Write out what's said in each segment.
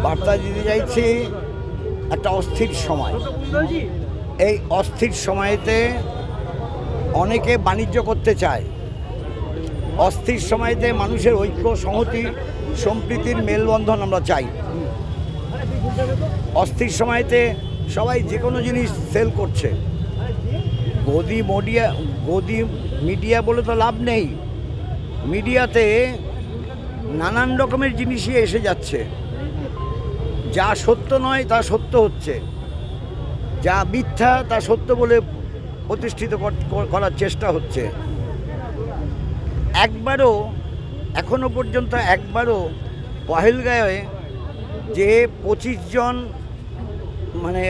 বার্তা দিতে চাইছি একটা অস্থির সময়। এই অস্থির সময়েতে অনেকে বাণিজ্য করতে চায়। অস্থির সময়তে মানুষের ঐক্য, সংহতি, সম্প্রীতির মেলবন্ধন আমরা চাই। অস্থির সময়তে সবাই যে কোনো জিনিস সেল করছে। গদি মিডিয়া বলে তো লাভ নেই। মিডিয়াতে নানান রকমের জিনিসই এসে যাচ্ছে। যা সত্য নয় তা সত্য হচ্ছে, যা মিথ্যা তা সত্য বলে প্রতিষ্ঠিত করার চেষ্টা হচ্ছে। এখনো পর্যন্ত একবারও পহেলগাঁয়ে যে 25 জন মানে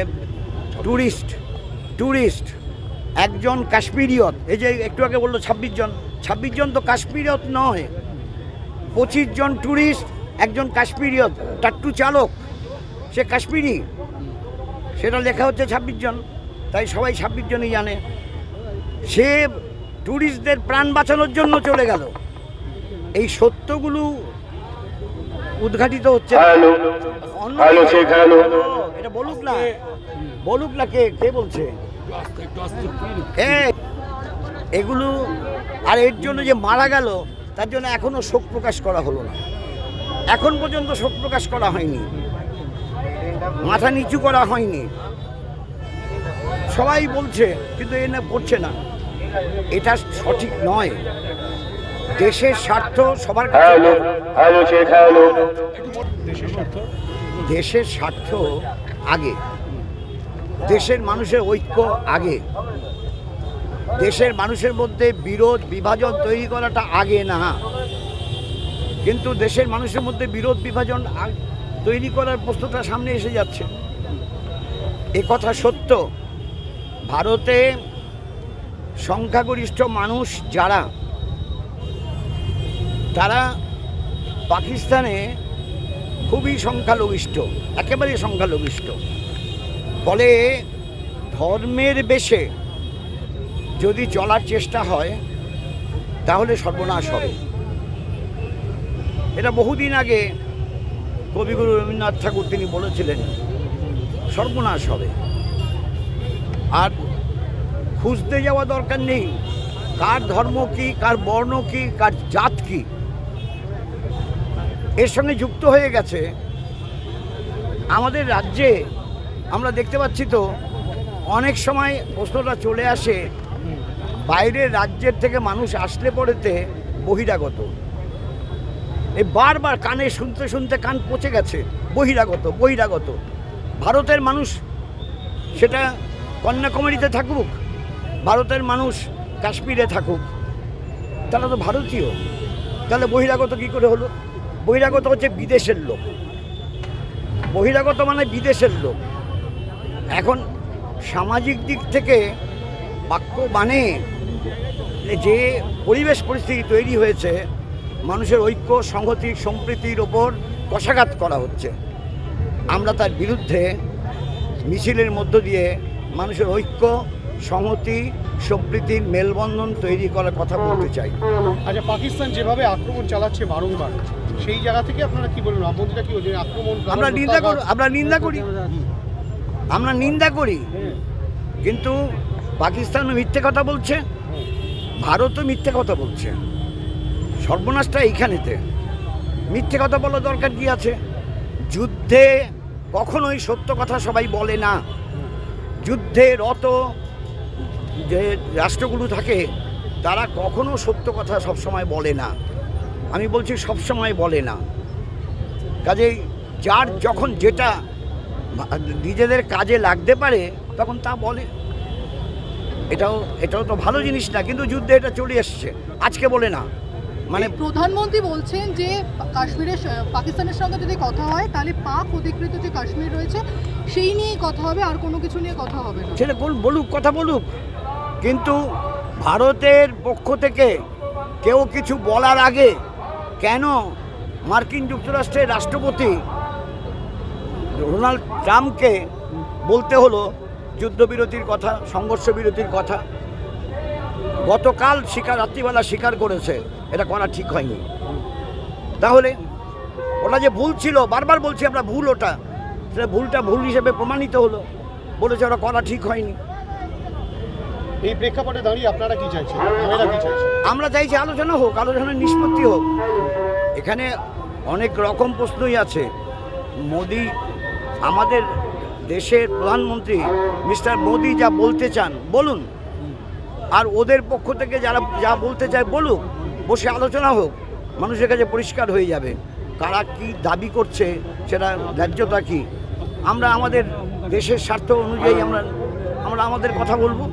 ট্যুরিস্ট একজন কাশ্মীরিয়ত, এই যে একটু আগে বললো 26 জন তো কাশ্মীরিয়ত নয়, 25 জন ট্যুরিস্ট, একজন কাশ্মীরিয়ত টাট্টু চালক, সে কাশ্মীরি, সেটা লেখা হচ্ছে 26 জন, তাই সবাই 26 জনই জানে। সে ট্যুরিস্টদের প্রাণ বাঁচানোর জন্য চলে গেল। এই সত্যগুলো উদ্ঘাটিত হচ্ছে। এটা বলুক না কে বলছে এগুলো। আর এর জন্য যে মারা গেল তার জন্য এখনো শোক প্রকাশ করা হলো না। এখন পর্যন্ত শোক প্রকাশ করা হয়নি, মাথা নিচু করা হয়নি। সবাই বলছে কিন্তু এ না করছে না। এটা সঠিক নয়। দেশের স্বার্থ সবার কাছে, দেশের স্বার্থ আগে, দেশের মানুষের ঐক্য আগে, দেশের মানুষের মধ্যে বিরোধ বিভাজন তৈরি করাটা আগে না। কিন্তু দেশের মানুষের মধ্যে বিরোধ বিভাজন তৈরি করার প্রশ্নটা সামনে এসে যাচ্ছে। এ কথা সত্য। ভারতে সংখ্যাগরিষ্ঠ মানুষ যারা, তারা পাকিস্তানে খুবই সংখ্যালঘিষ্ঠ, একেবারে সংখ্যালঘিষ্ঠ। ফলে ধর্মের বেশে যদি চলার চেষ্টা হয় তাহলে সর্বনাশ হবে। এটা বহুদিন আগে কবিগুরু রবীন্দ্রনাথ ঠাকুর তিনি বলেছিলেন, সর্বনাশ হবে। আর খুঁজতে যাওয়া দরকার নেই কার ধর্ম কি, কার বর্ণ কি, কার জাত কি। এর সঙ্গে যুক্ত হয়ে গেছে আমাদের রাজ্যে। আমরা দেখতে পাচ্ছি তো অনেক সময় প্রশ্নটা চলে আসে, বাইরের রাজ্যের থেকে মানুষ আসলে পড়েতে বহিরাগত। এই বারবার কানে শুনতে শুনতে কান পচে গেছে, বহিরাগত। ভারতের মানুষ সেটা কন্যাকুমারীতে থাকুক, ভারতের মানুষ কাশ্মীরে থাকুক, তারা তো ভারতীয়। তাহলে বহিরাগত কী করে হলো? বহিরাগত হচ্ছে বিদেশের লোক। বহিরাগত মানে বিদেশের লোক। এখন সামাজিক দিক থেকে বাক্য মানে যে পরিবেশ পরিস্থিতি তৈরি হয়েছে, মানুষের ঐক্য, সংহতি, সম্প্রীতির ওপর কষাঘাত করা হচ্ছে। আমরা তার বিরুদ্ধে মিছিলের মধ্য দিয়ে মানুষের ঐক্য, সংহতি, সম্প্রীতির মেলবন্ধন তৈরি করার কথা বলতে চাই। আচ্ছা, পাকিস্তান যেভাবে আক্রমণ চালাচ্ছে বারংবার, সেই জায়গা থেকে আপনারা কি বলবেন? আপনারা কি আক্রমণ? আমরা নিন্দা করি, কিন্তু পাকিস্তানও মিথ্যে কথা বলছে, ভারতও মিথ্যে কথা বলছে। সর্বনাশটা এইখানেতে। মিথ্যে কথা বলার দরকার কি আছে? যুদ্ধে কখনোই সত্য কথা সবাই বলে না। যুদ্ধে রত যে রাষ্ট্রগুলো থাকে তারা কখনো সত্য কথা সবসময় বলে না। আমি বলছি সবসময় বলে না। কাজেই যার যখন যেটা নিজেদের কাজে লাগতে পারে তখন তা বলে। এটাও তো ভালো জিনিস না, কিন্তু যুদ্ধে এটা চলে এসছে, আজকে বলে না। মানে প্রধানমন্ত্রী বলছেন যে কাশ্মীরের পাকিস্তানের সঙ্গে যদি কথা হয় তাহলে পাক অধিকৃত যে কাশ্মীর রয়েছে সেই নিয়েই কথা হবে, আর কোনো কিছু নিয়ে কথা হবে না। সেটা কথা বলুক, কিন্তু ভারতের পক্ষ থেকে কেউ কিছু বলার আগে কেন মার্কিন যুক্তরাষ্ট্রের রাষ্ট্রপতি ডোনাল্ড ট্রাম্পকে বলতে হলো যুদ্ধবিরতির কথা, সংঘর্ষ বিরতির কথা? গতকাল রাত্রিবেলা স্বীকার করেছে, এটা করা ঠিক হয়নি। তাহলে ওটা যে ভুল ছিল, বারবার বলছি আমরা ভুল, ওটা সেটা ভুলটা ভুল হিসেবে প্রমাণিত হলো, বলেছে ওটা করা ঠিক হয়নি। এই প্রেক্ষাপটে দাঁড়িয়ে আপনারা কি চাইছেন, আপনারা কি চাইছেন? আমরা চাইছি আলোচনা হোক, আলোচনার নিষ্পত্তি হোক। এখানে অনেক রকম প্রশ্নই আছে। মোদি, আমাদের দেশের প্রধানমন্ত্রী মিস্টার মোদি যা বলতে চান বলুন, আর ওদের পক্ষ থেকে যারা যা বলতে চায় বলুক, বসে আলোচনা হোক, মানুষের কাছে পরিষ্কার হয়ে যাবে কারা কি দাবি করছে, সেটা ন্যায্যতা কী। আমরা আমাদের দেশের স্বার্থ অনুযায়ী আমরা আমাদের কথা বলবো।